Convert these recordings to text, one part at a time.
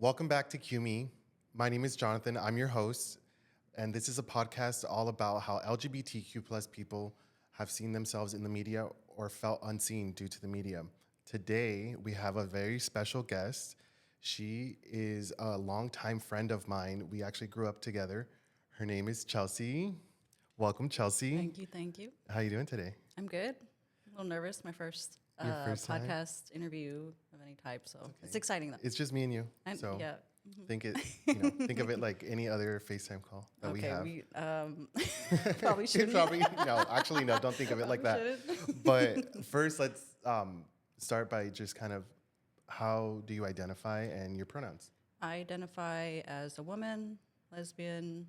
Welcome back to QME. My name is Jonathan. I'm your host, and this is a podcast all about how LGBTQ plus people have seen themselves in the media or felt unseen due to the media. Today, we have a very special guest. She is a longtime friend of mine. We actually grew up together. Her name is Chelsea. Welcome, Chelsea. Thank you. Thank you. How you doing today? I'm good. A little nervous. My first, Your first time? podcast interview of any type. So it's exciting though. It's just me and you. And So yeah. think of it like any other FaceTime call that we Okay. have. We probably shouldn't. Probably no. Actually, no. Don't think of it like that. Shouldn't. But first, let's start by just kind of how do you identify and your pronouns? I identify as a woman, lesbian.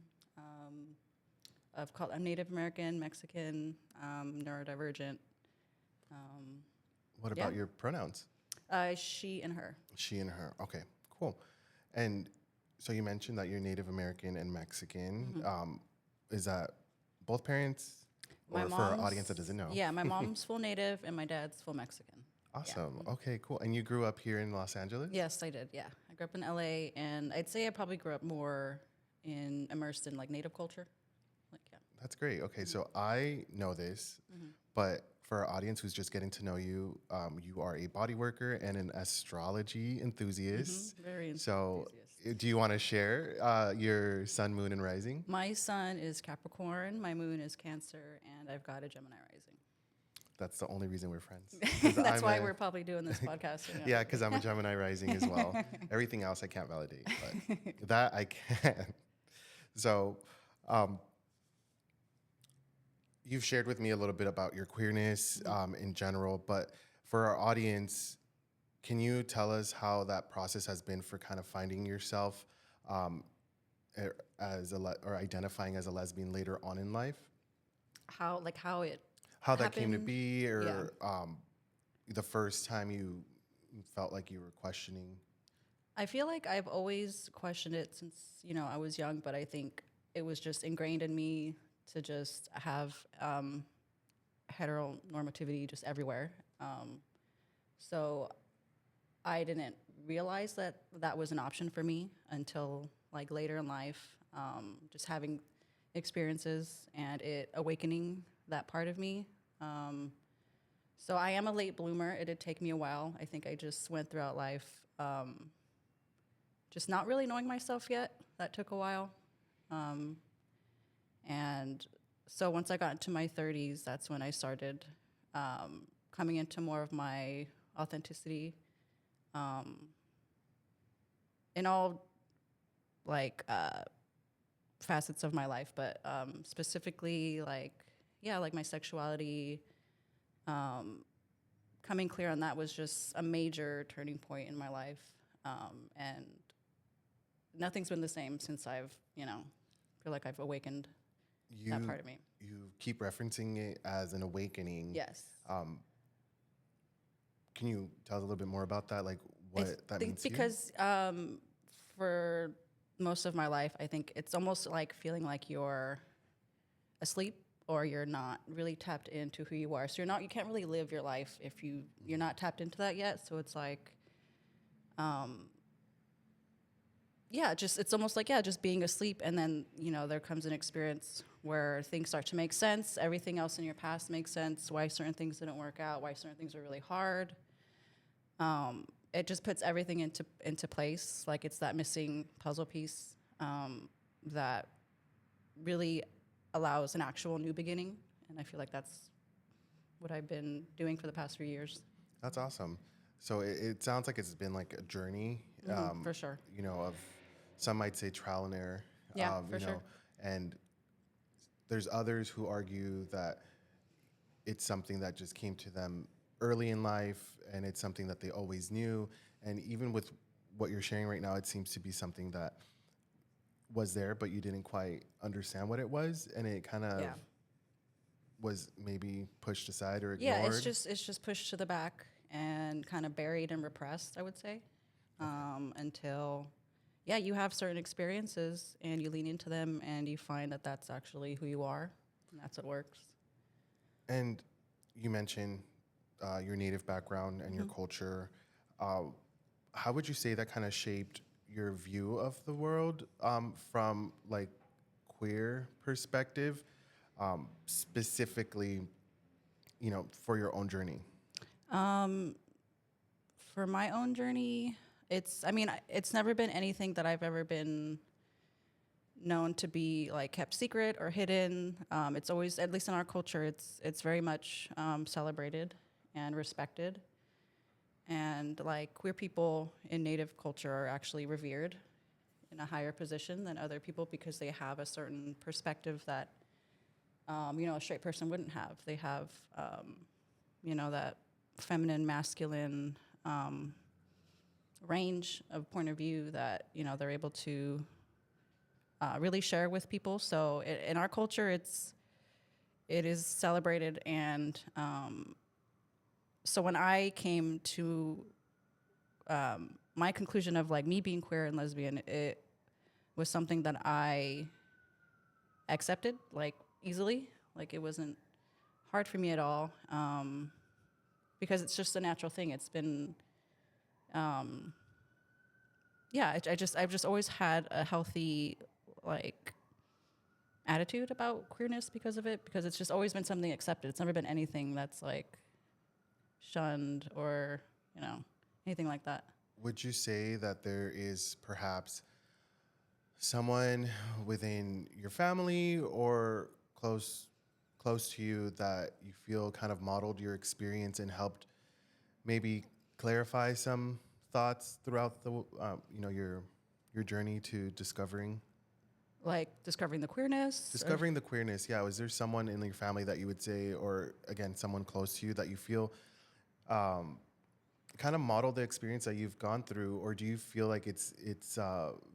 I'm Native American, Mexican, neurodivergent. What Yeah. about your pronouns? She and her. She and her. Okay, cool. And so you mentioned that you're Native American and Mexican. Is that both parents, My or for our mom's- audience that doesn't know? Yeah, my mom's full Native and my dad's full Mexican. Awesome. Okay, cool. And you grew up here in Los Angeles? Yes, I did. Yeah, I grew up in LA, and I'd say I probably grew up more immersed in like Native culture. Like, yeah. That's great. Okay, so I know this, but for our audience who's just getting to know you, you are a body worker and an astrology enthusiast. Very So, enthusiast. do you want to share your sun, moon, and rising? My sun is Capricorn, my moon is Cancer, and I've got a Gemini rising. That's the only reason we're friends. 'Cause That's I'm why a- we're probably doing this podcast. Right now. Yeah, because I'm a Gemini rising as well. Everything else I can't validate, but that I can. So, you've shared with me a little bit about your queerness in general, but for our audience, can you tell us how that process has been for kind of finding yourself as or identifying as a lesbian later on in life? How it How that came to happened? be, or Yeah. the first time you felt like you were questioning? I feel like I've always questioned it since I was young, but I think it was just ingrained in me to just have heteronormativity just everywhere. So I didn't realize that that was an option for me until like later in life, just having experiences and it awakening that part of me. So I am a late bloomer. It did take me a while. I think I just went throughout life just not really knowing myself yet. That took a while. And so once I got into my 30s, that's when I started coming into more of my authenticity in all like facets of my life, but specifically like my sexuality. Coming clear on that was just a major turning point in my life, and nothing's been the same since I've feel like I've awakened that part of me. You keep referencing it as an awakening. Yes. Can you tell us a little bit more about that? Like what that means to you? Because for most of my life, I think it's almost like feeling like you're asleep or you're not really tapped into who you are. So you can't really live your life if you're not tapped into that yet. So it's like, it's almost like, just being asleep. And then, there comes an experience where things start to make sense. Everything else in your past makes sense. Why certain things didn't work out, why certain things are really hard. It just puts everything into place. Like it's that missing puzzle piece that really allows an actual new beginning. And I feel like that's what I've been doing for the past few years. That's awesome. So it sounds like it's been like a journey. For sure. Of some might say trial and error. Yeah, for sure. And there's others who argue that it's something that just came to them early in life and it's something that they always knew. And even with what you're sharing right now, it seems to be something that was there, but you didn't quite understand what it was. And it kind of was maybe pushed aside or ignored. Yeah, it's just pushed to the back and kind of buried and repressed, I would say, until you have certain experiences and you lean into them and you find that that's actually who you are and that's what works. And you mentioned your native background and your culture. How would you say that kind of shaped your view of the world from like queer perspective, specifically, for your own journey? Um, for my own journey, it's never been anything that I've ever been known to be like kept secret or hidden. It's always, at least in our culture, it's very much celebrated and respected. And like queer people in Native culture are actually revered in a higher position than other people because they have a certain perspective that a straight person wouldn't have. They have that feminine, masculine range of point of view that they're able to really share with people. So in our culture, it is celebrated, and so when I came to my conclusion of like me being queer and lesbian, it was something that I accepted like easily. Like it wasn't hard for me at all because it's just a natural thing. It's been I've just always had a healthy like attitude about queerness because of it, because it's just always been something accepted. It's never been anything that's like shunned or anything like that. Would you say that there is perhaps someone within your family or close to you that you feel kind of modeled your experience and helped maybe clarify some thoughts throughout the your journey to discovering Like discovering the queerness. discovering the queerness? Yeah, was there someone in your family that you would say, or again someone close to you that you feel kind of model the experience that you've gone through, or do you feel like it's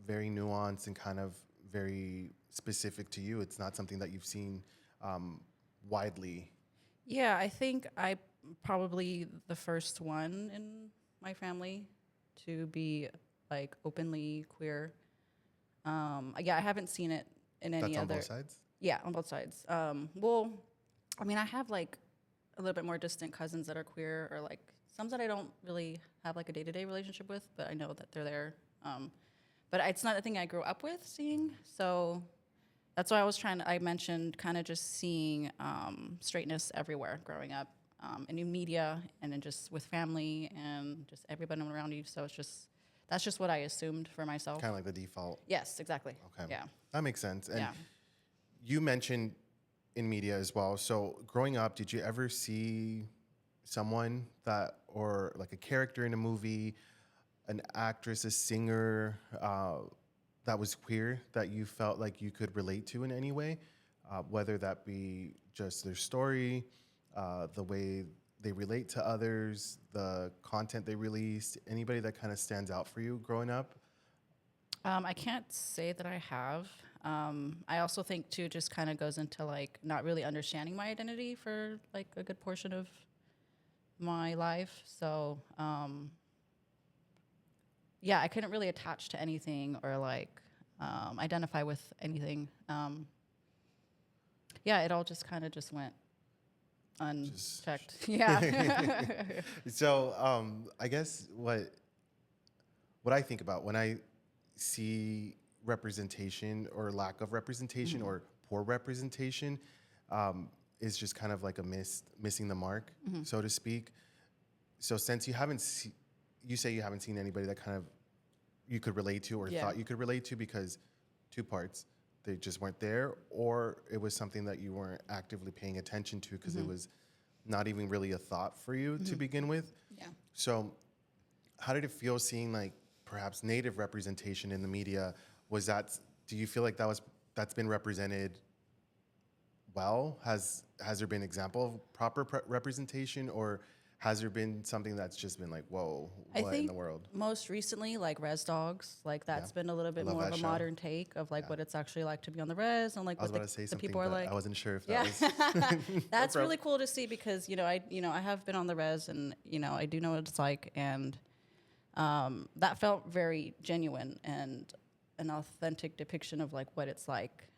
very nuanced and kind of very specific to you? It's not something that you've seen widely. Yeah, I think I probably the first one in my family to be like openly queer. I haven't seen it in any That's on other. both sides. Yeah, on both sides. Well, I mean, I have like a little bit more distant cousins that are queer, or like some that I don't really have like a day-to-day relationship with, but I know that they're there. But it's not a thing I grew up with seeing, so that's why I mentioned kind of just seeing straightness everywhere growing up, in new media and then just with family and just everybody around you. So that's just what I assumed for myself. Kind of like the default. Yes, exactly. Okay. Yeah. That makes sense. And Yeah. you mentioned in media as well. So growing up, did you ever see someone that, or like a character in a movie, an actress, a singer that was queer that you felt like you could relate to in any way, whether that be just their story, the way they relate to others, the content they released, anybody that kind of stands out for you growing up? I can't say that I have. I also think too, just kind of goes into like not really understanding my identity for like a good portion of my life. So, yeah, I couldn't really attach to anything or like identify with anything. Yeah, it all just kind of just went unchecked. Yeah. So I guess what I think about when I see representation or lack of representation or poor representation is just kind of like missing the mark, so to speak. So since you say you haven't seen anybody that kind of you could relate to or thought you could relate to, because two parts, they just weren't there, or it was something that you weren't actively paying attention to because it was not even really a thought for you to begin with. Yeah. So how did it feel seeing like perhaps Native representation in the media? Do you feel like that's been represented well? Has there been example of proper representation, or has there been something that's just been like, whoa, what in the world? Most recently, like Res Dogs, like that's been a little bit more of a modern take of like what it's actually like to be on the res and like I was what about to say the something, people are but like. I wasn't sure if that was. That's really cool to see because I have been on the res and I do know what it's like, and that felt very genuine and an authentic depiction of like what it's like.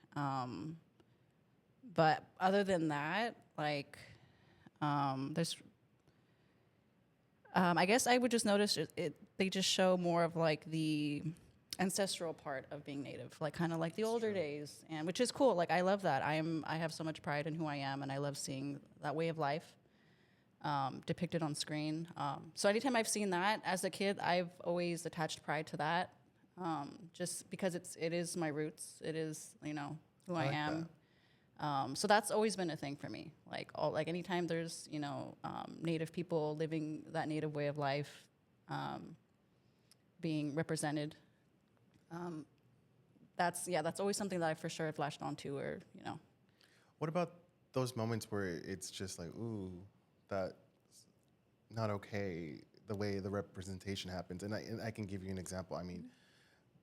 But other than that, like there's. I guess I would just notice they just show more of like the ancestral part of being Native, like kind of like the older days, and which is cool. Like I love that. I have so much pride in who I am, and I love seeing that way of life depicted on screen. So anytime I've seen that as a kid, I've always attached pride to that, just because it is my roots. It is, you know, who I like am. So that's always been a thing for me. Like anytime there's, you know, Native people living that Native way of life, being represented. That's always something that I for sure have latched onto, or you know. What about those moments where it's just like, ooh, that's not okay, the way the representation happens? And I can give you an example. I mean,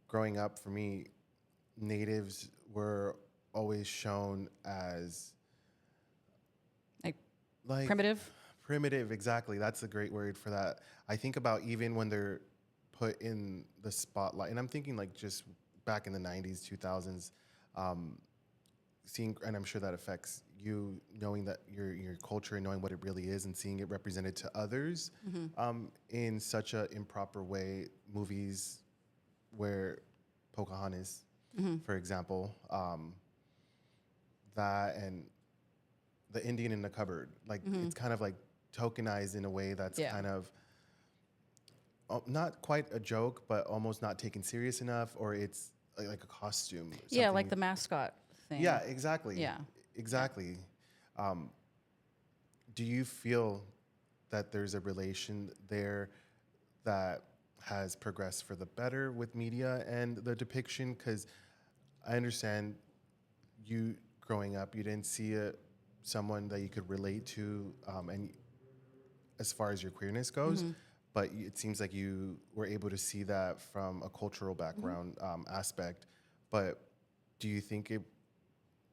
growing up for me, natives were always shown as Like like primitive. primitive, exactly. That's a great word for that. I think about even when they're put in the spotlight, and I'm thinking like just back in the 90s, 2000s, seeing, and I'm sure that affects you, knowing that your culture and knowing what it really is and seeing it represented to others in such a improper way. Movies where Pocahontas, for example, that and the Indian in the cupboard, like it's kind of like tokenized in a way that's Yeah. kind of not quite a joke, but almost not taken serious enough, or it's like a costume. Yeah, something like you- the mascot thing. Yeah, exactly. Yeah. Exactly. Do you feel that there's a relation there that has progressed for the better with media and the depiction? Because I understand you growing up, you didn't see someone that you could relate to, and as far as your queerness goes, but it seems like you were able to see that from a cultural background aspect. But do you think it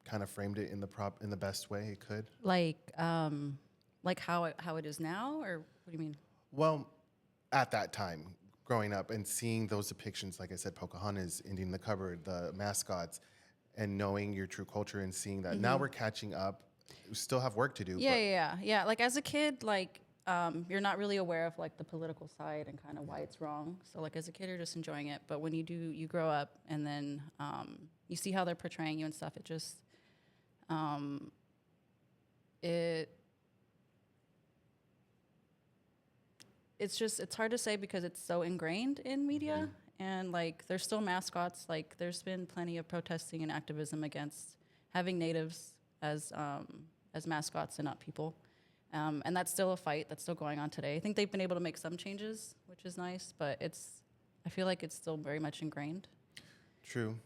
kind of framed it in the best way it could? Like how it is now, or what do you mean? Well, at that time, growing up and seeing those depictions, like I said, Pocahontas, Indian in the cupboard, the mascots, and knowing your true culture and seeing that now we're catching up. We still have work to do. Yeah. Like as a kid, like you're not really aware of like the political side and kind of why it's wrong. So like as a kid, you're just enjoying it. But when you grow up and then you see how they're portraying you and stuff, it just it's hard to say because it's so ingrained in media, and like there's still mascots. Like there's been plenty of protesting and activism against having natives as mascots and not people, and that's still a fight that's still going on today. I think they've been able to make some changes, which is nice, but I feel like it's still very much ingrained. True.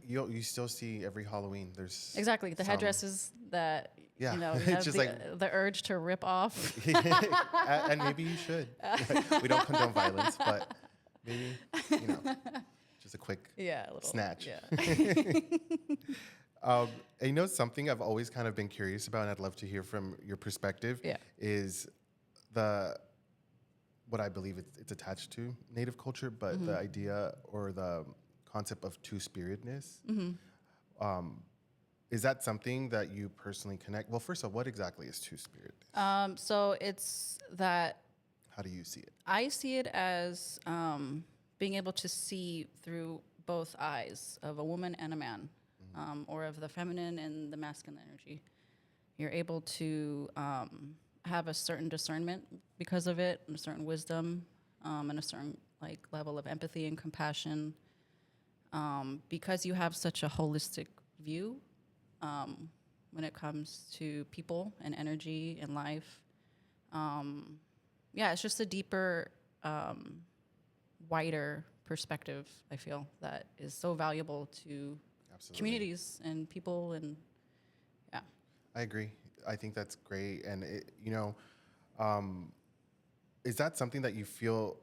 Yeah. You still see every Halloween. There's Exactly the some- headdresses that Yeah. you know you It's have just the urge to rip off. and maybe you should. We don't condone violence, but maybe just a quick Yeah, a little snatch. Yeah. And you know, something I've always kind of been curious about, and I'd love to hear from your perspective, Yeah. is what I believe it's attached to Native culture, but the idea or the concept of two-spiritedness. Is that something that you personally connect? Well, first of all, what exactly is two-spiritedness? So it's that How do you see it? I see it as being able to see through both eyes of a woman and a man, or of the feminine and the masculine energy. You're able to have a certain discernment because of it, and a certain wisdom, and a certain like level of empathy and compassion, because you have such a holistic view when it comes to people and energy and life. It's just a deeper, wider perspective, I feel, that is so valuable to Absolutely. communities and people. And yeah. I agree. I think that's great. And, is that something that you feel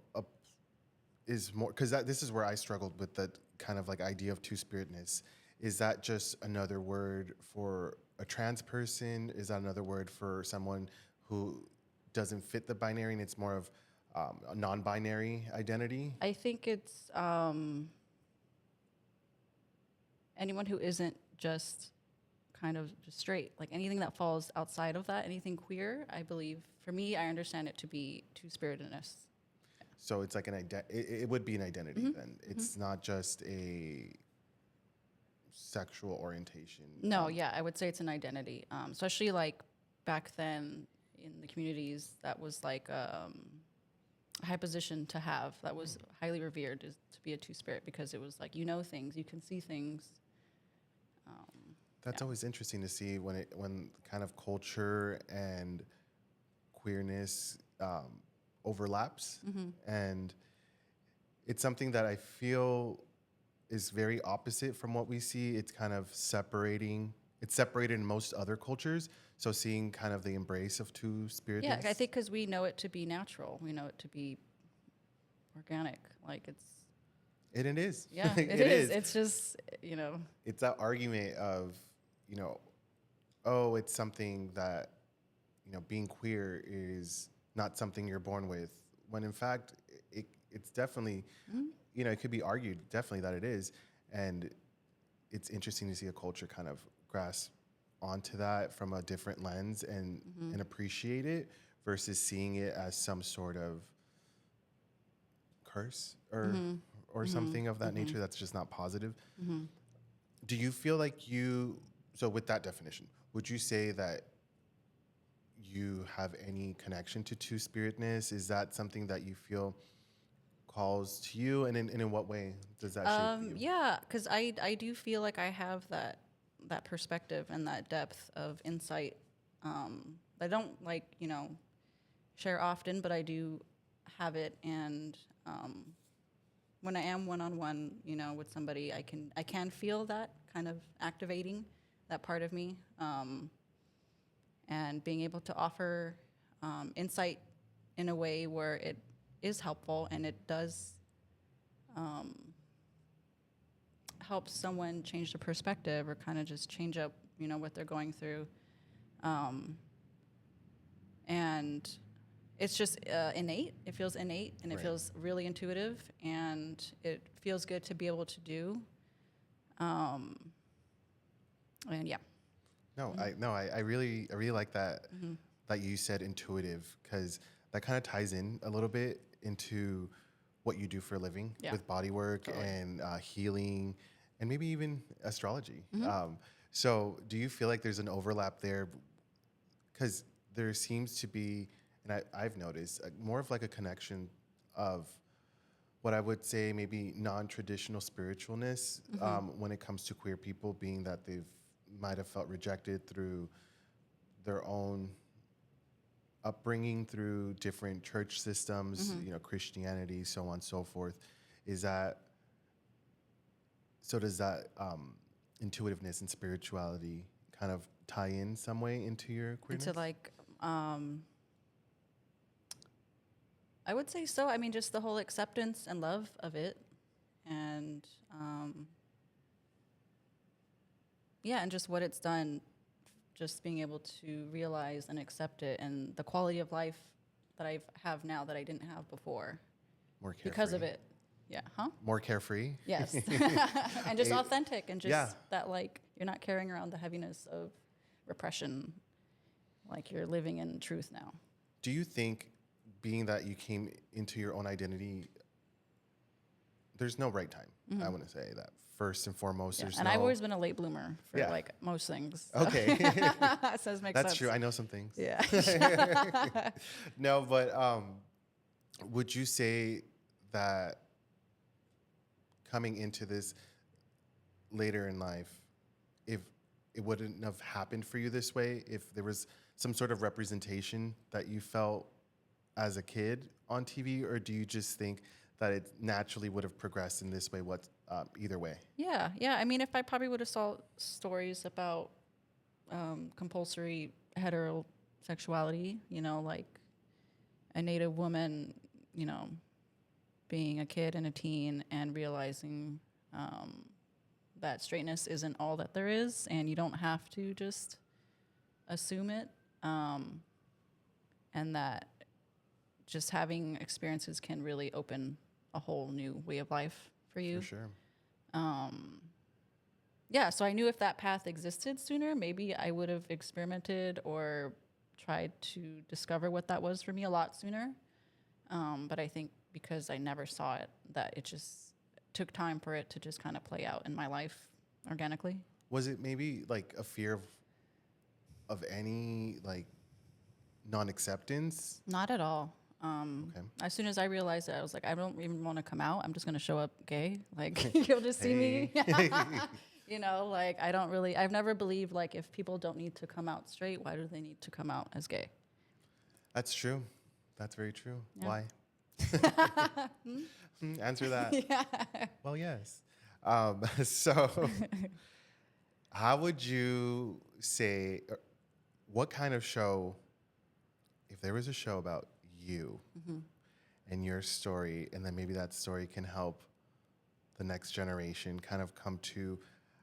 is more, because this is where I struggled with the kind of like idea of two-spiritedness. Is that just another word for a trans person? Is that another word for someone who doesn't fit the binary and it's more of a non-binary identity? I think it's anyone who isn't just kind of just straight, like anything that falls outside of that, anything queer, I believe, for me, I understand it to be two-spiritedness. So it's like it would be an identity then. It's not just a sexual orientation. No, yeah, I would say it's an identity, especially like back then in the communities. That was like a high position to have. That was highly revered, is to be a two-spirit, because it was like, you know, things, you can see things. That's always interesting to see when kind of culture and queerness overlaps, and it's something that I feel is very opposite from what we see. It's kind of separating. It's separated in most other cultures. So seeing kind of the embrace of two-spiritedness. Yeah, I think because we know it to be natural, we know it to be organic. Like it's. And it is. Yeah, it is. is. It's just, you know. It's that argument of, you know, oh, it's something that, you know, being queer is not something you're born with, when in fact it's definitely, you know, it could be argued definitely that it is. And it's interesting to see a culture kind of grasp onto that from a different lens and appreciate it versus seeing it as some sort of curse or something of that nature that's just not positive. Do you feel like so with that definition, would you say that you have any connection to two-spiritedness? Is that something that you feel calls to you, and in what way does that shape you? Yeah, because I do feel like I have that perspective and that depth of insight. I don't like, you know, share often, but I do have it. And when I am one-on-one, you know, with somebody, I can feel that kind of activating that part of me, and being able to offer insight in a way where it is helpful and it does help someone change their perspective or kind of just change up, you know, what they're going through. And it's just innate. It feels innate, and it Right. feels really intuitive, and it feels good to be able to do. And yeah. No, I really like that that you said intuitive, because that kind of ties in a little bit into what you do for a living with body work and healing, and maybe even astrology. So do you feel like there's an overlap there? Because there seems to be, and I've noticed, more of like a connection of what I would say maybe non-traditional spiritualness when it comes to queer people, being that they've might have felt rejected through their own upbringing, through different church systems, you know, Christianity, so on and so forth. Does that intuitiveness and spirituality kind of tie in some way into your queerness? Into like, I would say so. I mean, just the whole acceptance and love of it, and yeah, and just what it's done, just being able to realize and accept it, and the quality of life that I have now that I didn't have before More carefree. because of it. Yeah, huh? More carefree. Yes. And just authentic, and just that, like, you're not carrying around the heaviness of repression, like you're living in truth now. Do you think, being that you came into your own identity, there's no right time? I want to say that first and foremost. Yeah. There's and I've always been a late bloomer for like most things. So. Okay. So it makes That's sense. true. I know some things. Yeah. No, but would you say that coming into this later in life, if it wouldn't have happened for you this way, if there was some sort of representation that you felt as a kid on TV, or do you just think that it naturally would have progressed in this way? Either way? Yeah. I mean, if I probably would have saw stories about compulsory heterosexuality, you know, like a Native woman, you know, being a kid and a teen and realizing that straightness isn't all that there is, and you don't have to just assume it, and that just having experiences can really open a whole new way of life for you. For sure. Yeah, so I knew if that path existed sooner, maybe I would have experimented or tried to discover what that was for me a lot sooner. But I think because I never saw it, that it just took time for it to just kind of play out in my life organically. Was it maybe like a fear of any like non-acceptance? Not at all. Okay. As soon as I realized it, I was like, I don't even want to come out. I'm just going to show up gay. Like, you'll just see me. You know, like, I've never believed, like, if people don't need to come out straight, why do they need to come out as gay? That's true. That's very true. Yeah. Why? Answer that. Yeah. Well, yes. So, how would you say, what kind of show, if there was a show about you and your story, and then maybe that story can help the next generation kind of come to,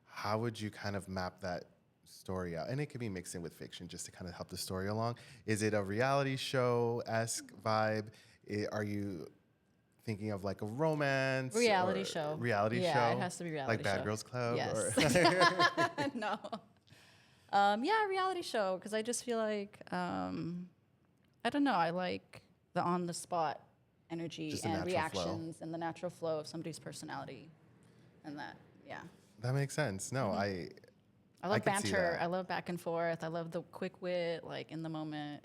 how would you kind of map that story out? And it could be mixed in with fiction just to kind of help the story along. Is it a reality show-esque vibe? Are you thinking of like a romance? Reality show. Reality show? Yeah, it has to be reality like show. Bad Girls Club? Yes. Or No. Yeah, reality show, because I just feel like, I don't know, I like the on-the-spot energy Just the and natural reactions and the natural flow of somebody's personality, and that, yeah. That makes sense. No, I love can see banter. that. I love back and forth. I love the quick wit, like in the moment.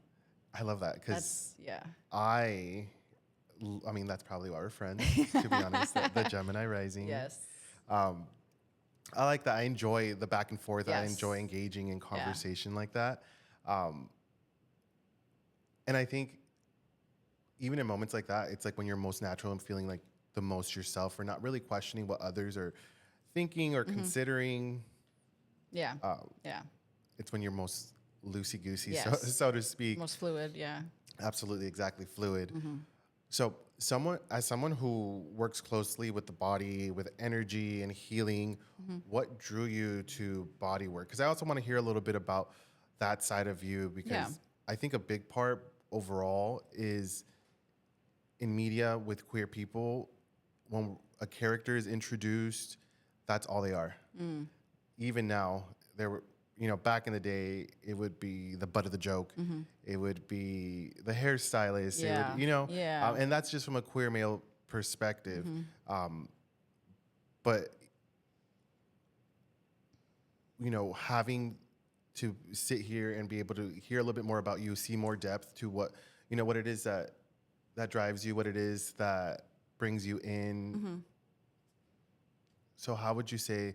I love that because That's, yeah. I mean, that's probably why we're friends, to be honest, the Gemini rising. Yes. I like that. I enjoy the back and forth. I Yes. enjoy engaging in conversation like that. And I think even in moments like that, it's like when you're most natural and feeling like the most yourself, or not really questioning what others are thinking or considering. Yeah. Uh, Yeah. it's when you're most loosey-goosey, Yes. so to speak. Most fluid, yeah. Absolutely, exactly, fluid. So as someone who works closely with the body, with energy and healing, what drew you to body work? Because I also want to hear a little bit about that side of you, because I think a big part overall is in media with queer people, when a character is introduced, that's all they are. Even now, there were, back in the day, it would be the butt of the joke. It would be the hairstylist. Yeah. It would, Yeah. and that's just from a queer male perspective. But, having to sit here and be able to hear a little bit more about you, see more depth to what it is that drives you, what it is that brings you in. So how would you say,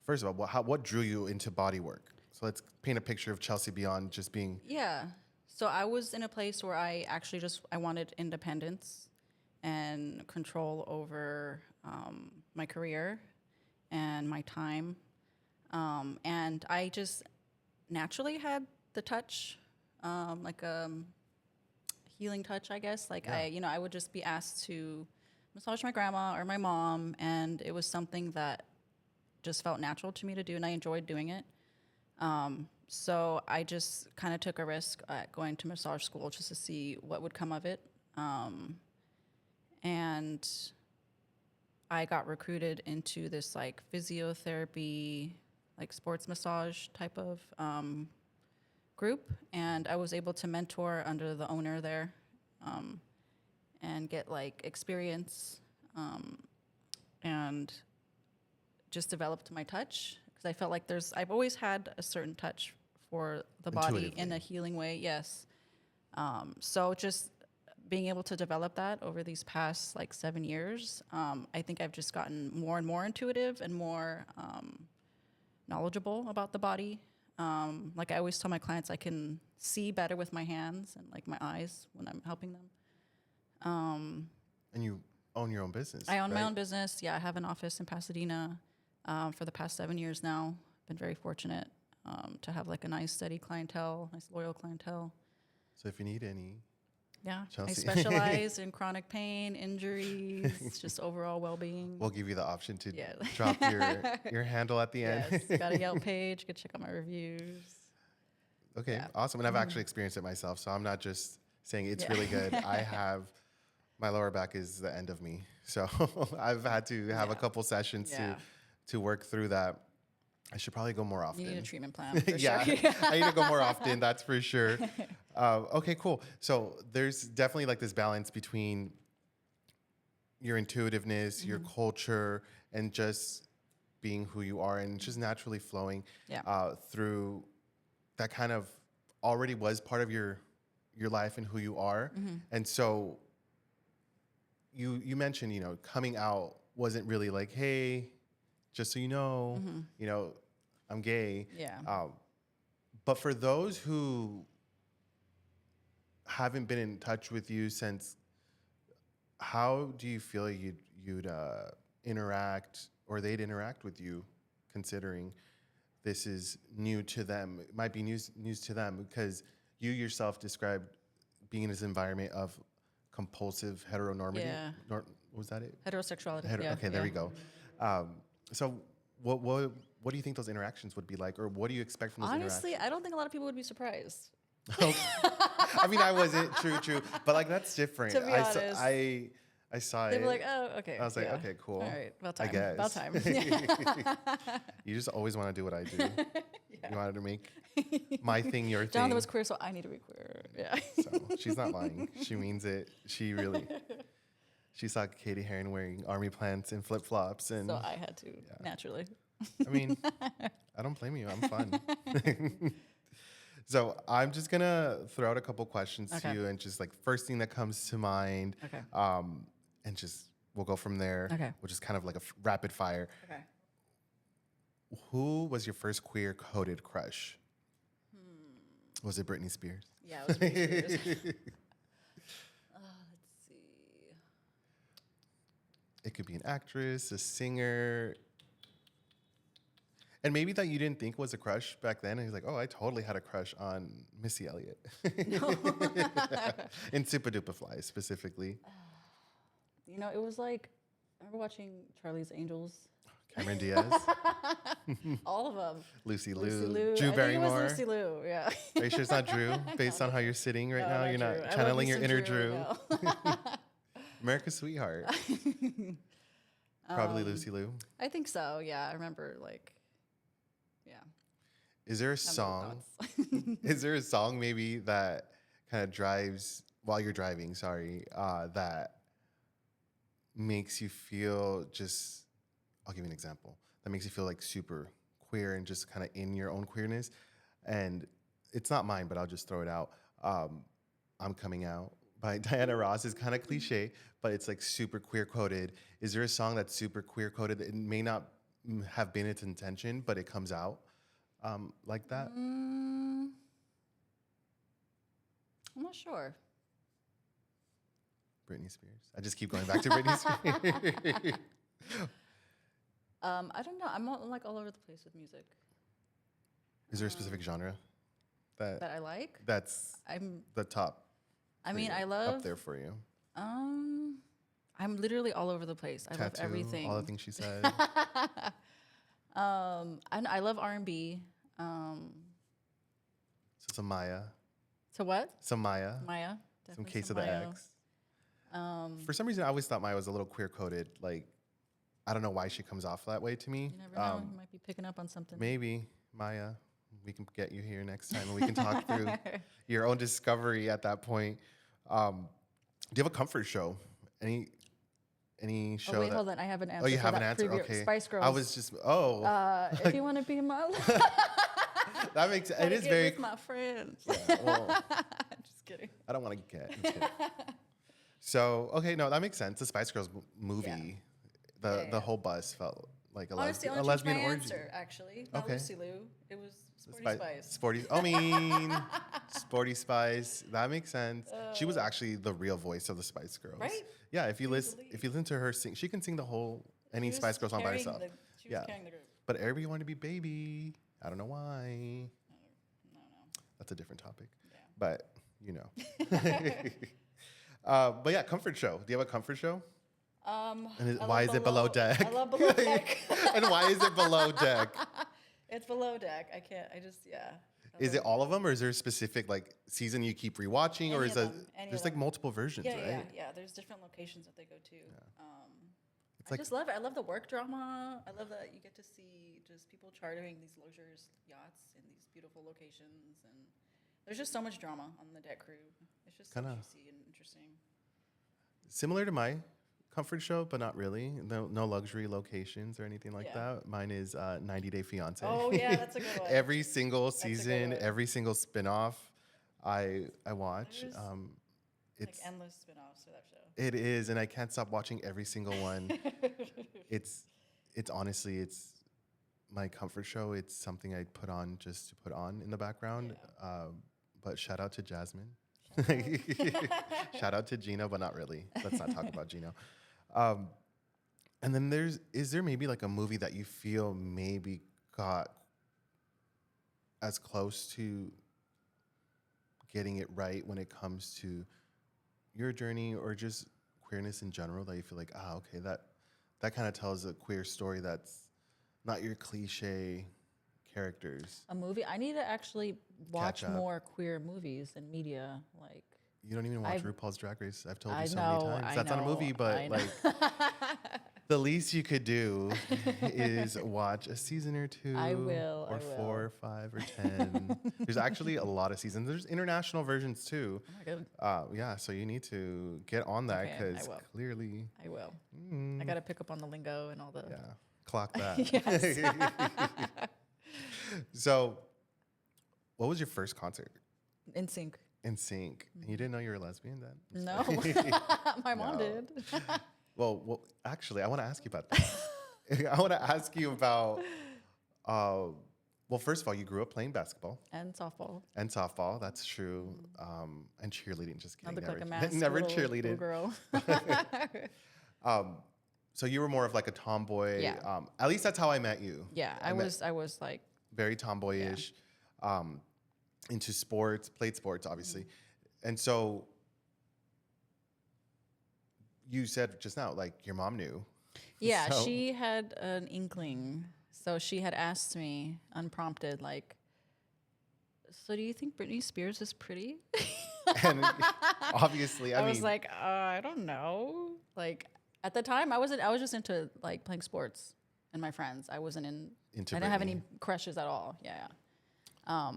first of all, what drew you into body work? So let's paint a picture of Chelsea beyond just being. Yeah. So I was in a place where I actually I wanted independence and control over my career and my time. And I just naturally had the touch, like a healing touch, I guess. Like I would just be asked to massage my grandma or my mom, and it was something that just felt natural to me to do, and I enjoyed doing it. So I just kind of took a risk at going to massage school just to see what would come of it. And I got recruited into this like physiotherapy, like sports massage type of group, and I was able to mentor under the owner there, and get like experience, and just developed my touch, because I felt like I've always had a certain touch for the body in a healing way. Yes. So just being able to develop that over these past like 7 years, I think I've just gotten more and more intuitive and more knowledgeable about the body. Like I always tell my clients, I can see better with my hands and like my eyes when I'm helping them. And you own your own business. I own my right? own business. Yeah, I have an office in Pasadena for the past 7 years now. Been very fortunate to have like a nice steady clientele, nice loyal clientele. So if you need any, Yeah, Chelsea. I specialize in chronic pain, injuries, just overall well-being. we'll give you the option to drop your handle at the end. Yes, got a Yelp page. You can check out my reviews. Okay, awesome. And I've actually experienced it myself, so I'm not just saying it's really good. I have, my lower back is the end of me. So I've had to have a couple sessions to work through that. I should probably go more often. You need a treatment plan, for yeah, sure. I need to go more often, that's for sure. Okay, cool. So there's definitely like this balance between your intuitiveness, your culture, and just being who you are, and just naturally flowing through that kind of already was part of your life and who you are. And so you mentioned, you know, coming out wasn't really like, hey, just so you know, I'm gay. Yeah. But for those who haven't been in touch with you since, how do you feel you'd interact, or they'd interact with you, considering this is new to them? It might be news to them, because you yourself described being in this environment of compulsive heteronormity. Yeah. Was that it? Heterosexuality. Okay, there we go. So what do you think those interactions would be like, or what do you expect from those Honestly, interactions? I don't think a lot of people would be surprised. I mean, I wasn't true, but like that's different. To be honest. I saw They'd it. be like, oh, okay. I was like, yeah. okay, cool. All right, about I time. guess. About time. You just always want to do what I do. You wanted to make my thing your thing. Jonathan was queer, so I need to be queer. Yeah. So she's not lying. She means it. She saw Katie Heron wearing army plants and flip flops, and So I had to, naturally. I mean, I don't blame you. I'm fun. So I'm just gonna throw out a couple questions to you, and just like first thing that comes to mind. Okay. And just we'll go from there. Okay. Which is kind of like a rapid fire. Okay. Who was your first queer coded crush? Was it Britney Spears? Yeah, it was Britney Spears. Let's see. It could be an actress, a singer. And maybe that you didn't think was a crush back then. And he's like, oh, I totally had a crush on Missy Elliott. And Super Duper Fly specifically. You know, it was like, I remember watching Charlie's Angels. Cameron Diaz. All of them. Lucy Lucy Liu. Liu. Drew I think it Barrymore. was Lucy Liu, yeah. Are you sure it's not Drew? Based on how you're sitting right now, you're Drew. not I love channeling me your some inner Drew. No. America's sweetheart. Probably Lucy Liu. I think so, yeah. I remember, like, yeah. Is there a Have song? thoughts. Is there a song maybe that kind of drives while you're driving? That makes you feel just. I'll give you an example. That makes you feel like super queer and just kind of in your own queerness. And it's not mine, but I'll just throw it out. I'm Coming Out by Diana Ross is kind of cliche, but it's like super queer coded. Is there a song that's super queer coded that it may not have been its intention, but it comes out like that? I'm not sure. Britney Spears. I just keep going back to Britney Spears. I don't know. I'm like all over the place with music. Is there a specific genre That I like. that's I'm. the top? I mean, for you, I love. up there for you. I'm literally all over the place. I love Tattoo, everything. all the things she said. And I love R&B. So some Maya, So what? some Maya, Maya. some Definitely Case of the Maya. X. For some reason, I always thought Maya was a little queer coded. Like, I don't know why she comes off that way to me. You never know. You might be picking up on something. Maybe Maya, we can get you here next time and we can talk through your own discovery at that point. Do you have a comfort show? Any show? Oh wait, hold on. I have an answer. Oh, you for have an that answer? preview. Okay. Spice Girls. I was just If you want to be my love, that makes it is get very with my friends. yeah, well, Just kidding. I don't want to get. I'm kidding. So okay, no, that makes sense. The Spice Girls movie, the whole bus felt like a Honestly, lesbian, I a want to change lesbian my orgy. answer. Actually, not Okay. Lucy Liu. It was Sporty Spice. Sporty. I mean, Sporty Spice. That makes sense. She was actually the real voice of the Spice Girls. Right? Yeah. If you listen, believe. if you listen to her sing, she can sing the whole any She was Spice Girls song by carrying herself. She was carrying the group. But everybody wanted to be Baby. I don't know why. No. That's a different topic. Yeah. But you know. But yeah, comfort show. Do you have a comfort show? And I why love is it below deck? I love Below Deck. And why is it below deck? It's Below Deck. I can't. I just yeah. Is it all of them, or is there a specific like season you keep rewatching, or Any is of it them, any there's of like them. multiple versions, right? Yeah. There's different locations that they go to. It's I like just love it. I love the work drama. I love that you get to see just people chartering these luxurious yachts in these beautiful locations, and there's just so much drama on the deck crew. It's just so Kinda. juicy and interesting. similar to my comfort show, but not really. No luxury locations or anything like Yeah. that. Mine is 90 Day Fiance. Oh, yeah, that's a good one. Every single a good season, one. every single spinoff, I watch. There's, like It's endless spin-offs to that show. it is, and I can't stop watching every single one. it's honestly my comfort show. It's something I put on just to put on in the background. But shout out to Jasmine. Shout out to Gino, but not really. Let's not talk about Gino. And then is there maybe like a movie that you feel maybe got as close to getting it right when it comes to your journey or just queerness in general that you feel like, okay, that kind of tells a queer story that's not your cliche characters. A movie? I need to actually watch Catch up. more queer movies and media. Like, You don't even watch I've- RuPaul's Drag Race. I've told you I so know, many times. I That's not a know, movie, but I know. like the least you could do is watch a season or two, I will, or I will. 4 or 5 or 10. There's actually a lot of seasons. There's international versions too. Oh my God, Yeah, so you need to get on that Okay, I because will. clearly, I will. I got to pick up on the lingo and all the. yeah, clock that. Yes. So, what was your first concert? In sync. In Sync. And you didn't know you were a lesbian then? No, my mom No. did. Well, actually, I want to ask you about that. I want to ask you about, well, first of all, you grew up playing basketball And softball. and softball. That's true. And cheerleading. Just I kidding. look like a Never, masked never little cheerleaded. girl. So you were more of like a tomboy. Yeah. At least that's how I met you. Yeah, I was like, Very tomboyish, into sports, played sports, obviously. And so you said just now, like your mom knew. yeah, So- she had an inkling. So she had asked me unprompted, like, so do you think Britney Spears is pretty? And obviously, I mean, was like, I don't know. Like at the time, I was just into like playing sports and my friends. I wasn't Into I didn't have Britney. any crushes at all. Yeah.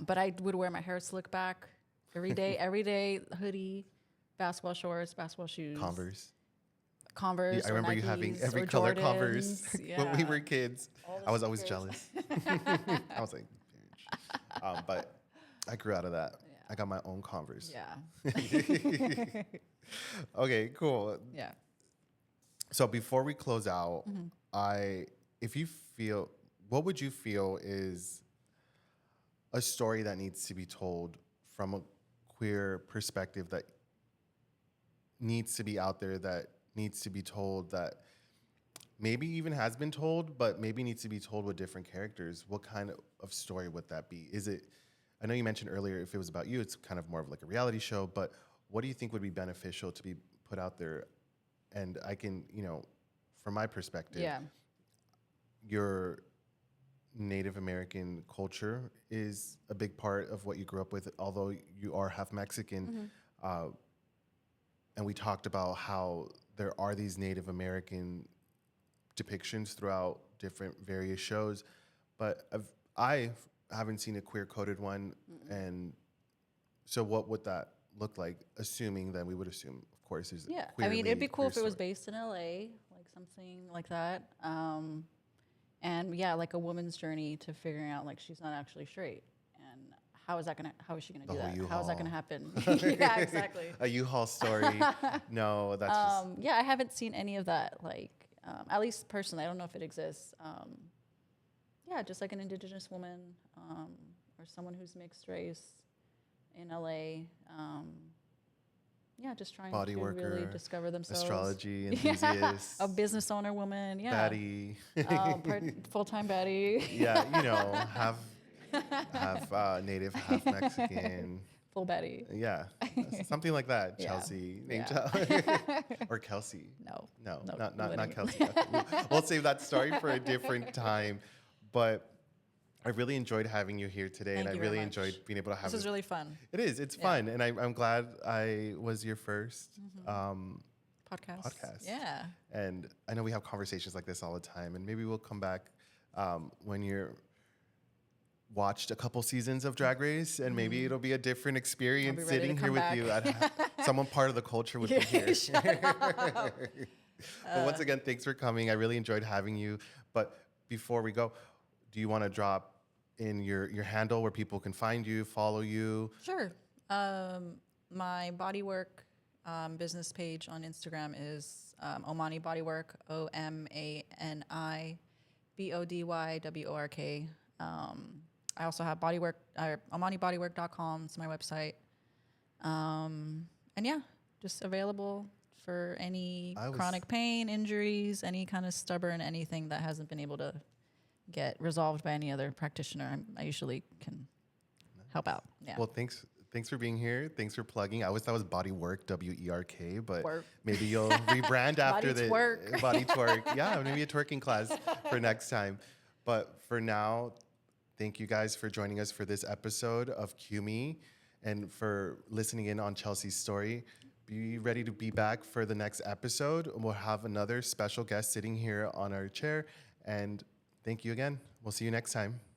But I would wear my hair slick back every day. Every day, hoodie, basketball shorts, basketball shoes, Converse. Converse. Yeah, I or remember you having Nikes every or color Converse Jordans. when we Yeah. were kids. All the I was always sneakers. jealous. I was like, "Bitch." But I grew out of that. I got my own Converse. Yeah. Okay, cool. Yeah. So before we close out, Mm-hmm. if you feel, what would you feel is a story that needs to be told from a queer perspective that needs to be out there, that needs to be told, that maybe even has been told, but maybe needs to be told with different characters? What kind of story would that be? Is it, I know you mentioned earlier if it was about you, it's kind of more of like a reality show, but what do you think would be beneficial to be put out there? And I can, from my perspective, Yeah. your Native American culture is a big part of what you grew up with, although you are half Mexican. And we talked about how there are these Native American depictions throughout different various shows, but I haven't seen a queer-coded one. And so what would that look like, assuming that we would assume, of course, is Yeah. queer I mean, it'd be lead, cool queer if it was story. based in LA, like something like that. And yeah, like a woman's journey to figuring out like she's not actually straight. And how is she gonna The do whole that? How is that U-Haul. gonna happen? Yeah, exactly. A U-Haul story. No, that's just Yeah, I haven't seen any of that. Like, at least personally, I don't know if it exists. Yeah, just like an indigenous woman or someone who's mixed race in LA. Yeah, just trying Body to really worker, discover themselves. astrology Yeah, enthusiast, a business owner woman. Yeah, baddie. full-time baddie. Yeah, half native, half Mexican. Full baddie. Yeah, something like that. Yeah. Chelsea, named Yeah. or Kelsey. No. No, No, not Lydia. Kelsey. Okay, we'll save that story for a different time. But I really enjoyed having you here today, Thank and I you very really much. enjoyed being able to have This was really fun. It is. It's Yeah. fun, and I'm glad I was your first Podcast. Yeah. And I know we have conversations like this all the time, and maybe we'll come back when you're watched a couple seasons of Drag Race, and maybe it'll be a different experience ready to sitting here come with back. you. Someone part of the culture would be here. Shut up. But once again, thanks for coming. I really enjoyed having you. But before we go, do you want to drop in your handle where people can find you, follow you? Sure. My bodywork business page on Instagram is Omani Bodywork, OmaniBodywork. I also have bodywork, OmaniBodywork.com. It's my website. And yeah, just available for any chronic pain, injuries, any kind of stubborn, anything that hasn't been able to get resolved by any other practitioner. I usually can help out. Yeah. Well, thanks for being here. Thanks for plugging. I always thought it was Body Work, WERK, but Work. maybe you'll rebrand after Body the twerk. Body Twerk. Yeah, maybe a twerking class for next time. But for now, thank you guys for joining us for this episode of Cue Me and for listening in on Chelsea's story. Be ready to be back for the next episode. We'll have another special guest sitting here on our chair. And thank you again. We'll see you next time.